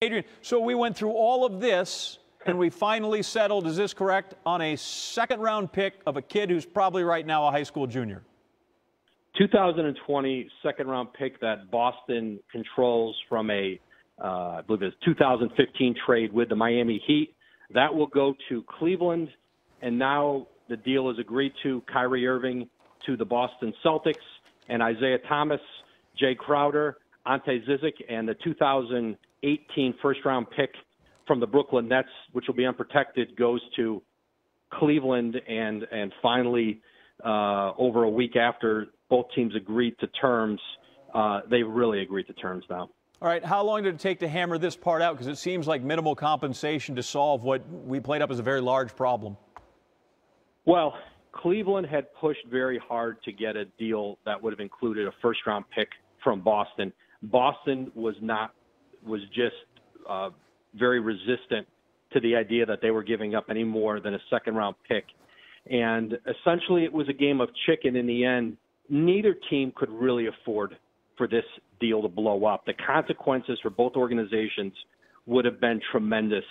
Adrian, so we went through all of this, and we finally settled, is this correct, on a second-round pick of a kid who's probably right now a high school junior. 2020 second-round pick that Boston controls from I believe it's 2015 trade with the Miami Heat. That will go to Cleveland, and now the deal is agreed to. Kyrie Irving to the Boston Celtics, and Isaiah Thomas, Jay Crowder, Ante Zizic, and the 2018 first-round pick from the Brooklyn Nets, which will be unprotected, goes to Cleveland. And finally, over a week after both teams agreed to terms, they really agreed to terms now. All right, how long did it take to hammer this part out? Because it seems like minimal compensation to solve what we played up as a very large problem. Well, Cleveland had pushed very hard to get a deal that would have included a first-round pick from Boston. Boston was just very resistant to the idea that they were giving up any more than a second-round pick. And essentially it was a game of chicken in the end. Neither team could really afford for this deal to blow up. The consequences for both organizations would have been tremendous.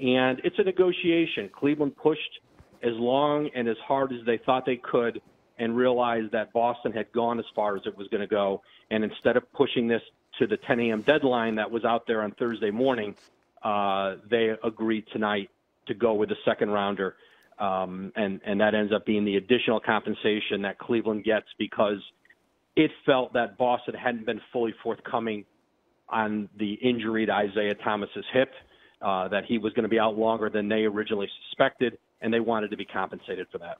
And it's a negotiation. Cleveland pushed as long and as hard as they thought they could and realized that Boston had gone as far as it was going to go. And instead of pushing this to the 10 a.m. deadline that was out there on Thursday morning, they agreed tonight to go with the second rounder. And that ends up being the additional compensation that Cleveland gets because it felt that Boston hadn't been fully forthcoming on the injury to Isaiah Thomas's hip, that he was going to be out longer than they originally suspected, and they wanted to be compensated for that.